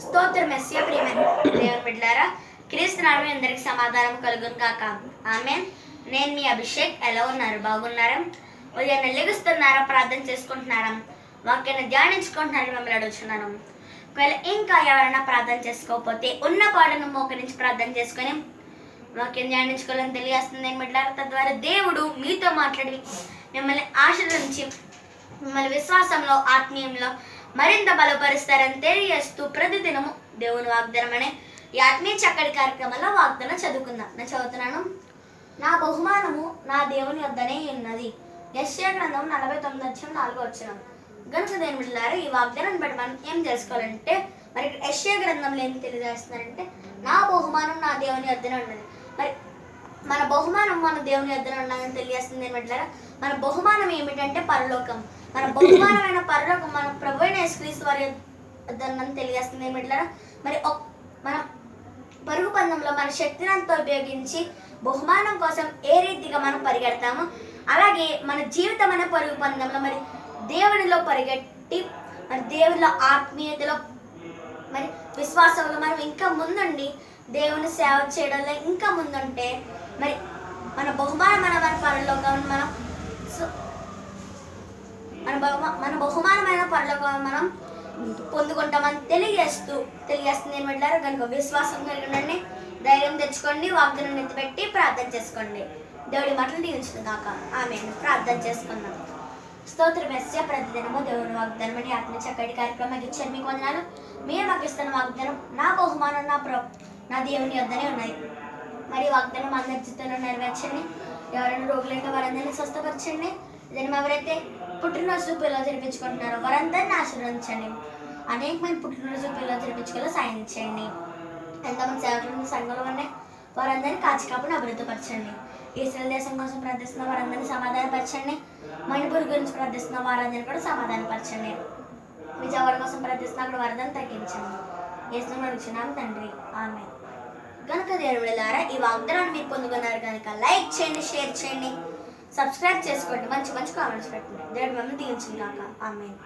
స్తోత్రం మెస్సియ ప్రియమైన దేవుని బిడ్డలారా, క్రీస్తు నామమున అందరికి సమాధానం కలుగును గాక. ఆమేన్. నేను మీ అభిషేక్. ఎలా ఉన్నారు? బాగున్నారా? ఉదయాన్నే లెగుస్తున్నారా? ప్రార్థన చేసుకుంటున్నారా? వాక్యాన్ని ధ్యానించుకుంటున్నారని మిమ్మల్ని అడుగుతున్నాను. ఒకవేళ ఇంకా ఎవరైనా ప్రార్థన చేసుకోకపోతే ఉన్న పాటను మోకరించి ప్రార్థన చేసుకొని వాక్యం ధ్యానించుకోవాలని తెలియజేస్తుంది నేను బిడ్డలారా. తద్వారా దేవుడు మీతో మాట్లాడి మిమ్మల్ని ఆశీర్వదించి మిమ్మల్ని విశ్వాసంలో ఆత్మీయంలో మరింత బలపరుస్తారని తెలియజేస్తూ ప్రతిదినము దేవుని వాగ్దానం అనే ఈ ఆత్మీయ చక్కటి కార్యక్రమంలో వాగ్దానం చదువుకుందాం. నేను చదువుతున్నాను. నా బహుమానము నా దేవుని వద్దనే ఉన్నది. యెషయా గ్రంథం 49:4 గనుక దేవుని బిడ్డలారా, ఈ వాగ్దానాన్ని బట్టి మనం ఏం తెలుసుకోవాలంటే, మరి యెషయా గ్రంథంలో ఏం తెలియజేస్తున్నారంటే, నా బహుమానం నా దేవుని వద్దనే ఉన్నది. మరి మన బహుమానం మన దేవుని వద్దనే ఉన్నదని తెలియజేస్తుంది ఏమిటారా. మన బహుమానం ఏమిటంటే పరలోకం. మన బహుమానమైన పరలోకం మన ప్రభు అయిన యేసుక్రీస్తు వారి వద్దనని తెలియజేస్తుంది ఏమిటారా. మరి మన పరుగు పందెంలో మన శక్తిని అంతా ఉపయోగించి బహుమానం కోసం ఏ రీతిగా మనం పరిగెడతామో, అలాగే మన జీవితం అనే పరుగు పందెంలో మరి దేవునిలో పరిగెట్టి మరి దేవునిలో ఆత్మీయతలో మరి విశ్వాసంలో మనం ఇంకా ముందుండి దేవుని సేవ చేయడంలో ఇంకా ముందుంటే మరి మన బహుమానమైన మన పరలోకం మనం మన బహుమానమైన పరలోకం మనం పొందుకుంటామని తెలియజేస్తుంది ఏమంటారు. కనుక విశ్వాసం కలిగి ధైర్యం తెచ్చుకోండి, వాగ్దానం ఎత్తిపెట్టి ప్రార్థన చేసుకోండి. దేవుడి మాటలు దీవించిన దాకా ఆమె ప్రార్థన చేసుకుందాం. స్తోత్ర మెస్య ప్రతిదినము దేవుని వాగ్దానం అని ఆత్మ చక్కటి కార్యక్రమం ఇచ్చారు. మీకు వందనాలు. మీరు మాకు ఇస్తున్న వాగ్దానం నా బహుమానం నా దేవుని వద్దనే ఉన్నాయి. మరి వాగ్దానం అందరి జీవితంలో నెరవేర్చండి. ఎవరైనా రోగులైతే వారందరినీ స్వస్థపరచండి. దాన్ని ఎవరైతే పుట్టినరోజు పిల్లలు జరిపించుకుంటున్నారో వారందరినీ ఆశీర్వదించండి. అనేకమైన పుట్టినరోజు పిల్లలు జరిపించుకోవాలో సాయించండి. ఎంతమంది సేవకులు సంఘంలో ఉన్నాయి వారందరినీ కాచికాపుని అభివృద్ధిపరచండి. ఇస్రాయేల్ దేశం కోసం ప్రార్థిస్తున్న వారందరినీ సమాధానపరచండి. మణిపూర్ గురించి ప్రార్థిస్తున్న వారందరినీ కూడా సమాధానపరచండి. విజయవాడ కోసం ప్రార్థిస్తున్న అక్కడ వరదను తగ్గించండి. యేసుని అడుగుచున్నాం తండ్రి, ఆమేన్. కనుక దేవుడి ద్వారా ఈ వాగ్దానాన్ని మీరు పొందుకున్నారు కనుక లైక్ చేయండి, షేర్ చేయండి, సబ్స్క్రైబ్ చేసుకోండి, మంచి మంచి కామెంట్స్ పెట్టండి. దేవుడు మిమ్మల్ని దీవించుగాక. ఆమేన్.